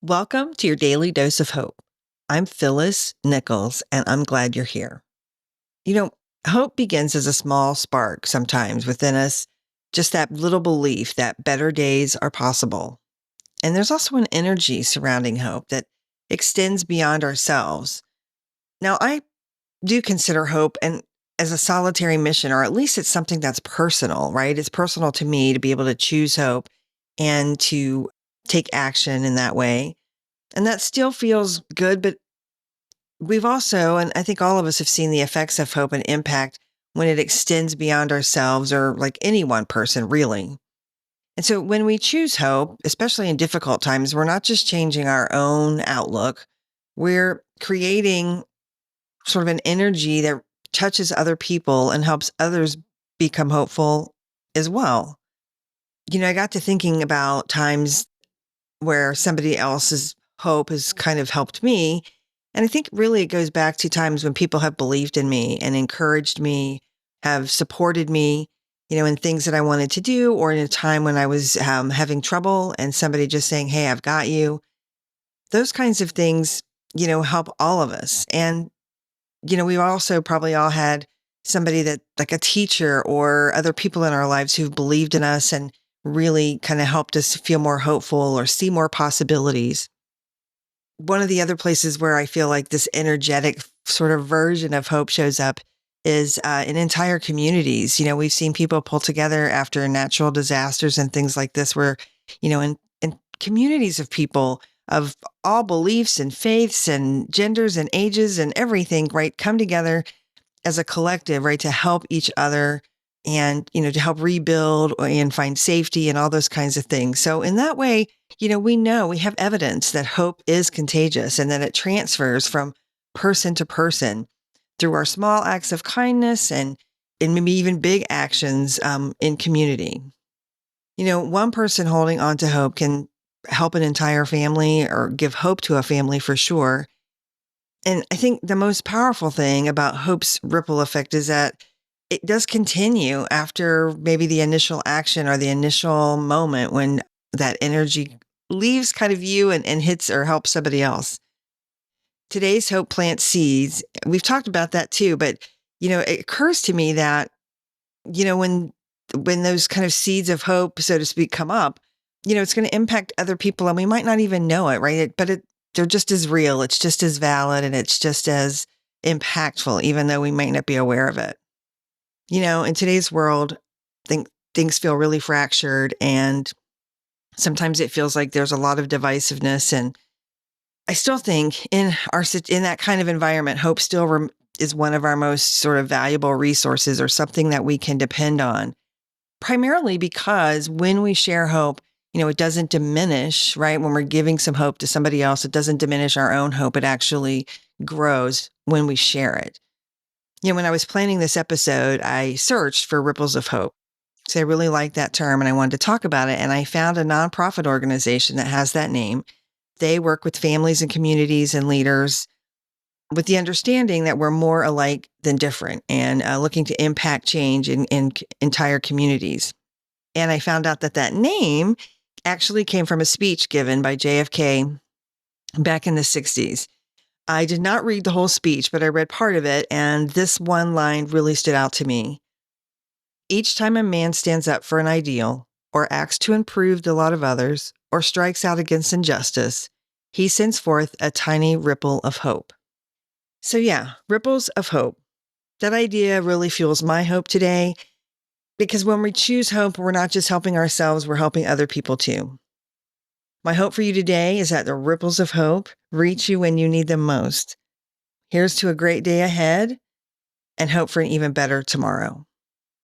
Welcome to your daily dose of hope. I'm Phyllis Nichols, and I'm glad you're here. You know, hope begins as a small spark sometimes within us, just that little belief that better days are possible. And there's also an energy surrounding hope that extends beyond ourselves. Now, I do consider hope and as a solitary mission, or at least it's something that's personal, right? It's personal to me to be able to choose hope and to take action in that way. And that still feels good, but we've also, and I think all of us have seen the effects of hope and impact when it extends beyond ourselves or like any one person, really. And so when we choose hope, especially in difficult times, we're not just changing our own outlook, we're creating sort of an energy that touches other people and helps others become hopeful as well. I got to thinking about times where somebody else's hope has kind of helped me. And I think really it goes back to times when people have believed in me and encouraged me, have supported me, in things that I wanted to do, or in a time when I was having trouble and somebody just saying, "Hey, I've got you." Those kinds of things, help all of us. And, we've also probably all had somebody that, like a teacher or other people in our lives who've believed in us and really kind of helped us feel more hopeful or see more possibilities. One of the other places where I feel like this energetic sort of version of hope shows up is in entire communities. We've seen people pull together after natural disasters and things like this, where, in communities of people of all beliefs and faiths and genders and ages and everything, right, come together as a collective, right, to help each other and, to help rebuild and find safety and all those kinds of things. So in that way, we know we have evidence that hope is contagious and that it transfers from person to person through our small acts of kindness and maybe even big actions in community. One person holding on to hope can help an entire family or give hope to a family for sure. And I think the most powerful thing about hope's ripple effect is that it does continue after maybe the initial action or the initial moment when that energy leaves kind of you and hits or helps somebody else. Today's hope plants seeds. We've talked about that too, but it occurs to me that, when those kind of seeds of hope, so to speak, come up, it's going to impact other people and we might not even know it, right? They're just as real. It's just as valid and it's just as impactful, even though we might not be aware of it. In today's world, think things feel really fractured and sometimes it feels like there's a lot of divisiveness. And I still think in that kind of environment, hope still is one of our most sort of valuable resources or something that we can depend on, primarily because when we share hope, it doesn't diminish, right? When we're giving some hope to somebody else, it doesn't diminish our own hope. It actually grows when we share it. When I was planning this episode, I searched for ripples of hope. So I really liked that term and I wanted to talk about it. And I found a nonprofit organization that has that name. They work with families and communities and leaders with the understanding that we're more alike than different and looking to impact change in entire communities. And I found out that name actually came from a speech given by JFK back in the 60s. I did not read the whole speech, but I read part of it, and this one line really stood out to me. Each time a man stands up for an ideal, or acts to improve the lot of others, or strikes out against injustice, he sends forth a tiny ripple of hope. So yeah, ripples of hope. That idea really fuels my hope today, because when we choose hope, we're not just helping ourselves, we're helping other people too. My hope for you today is that the ripples of hope reach you when you need them most. Here's to a great day ahead and hope for an even better tomorrow.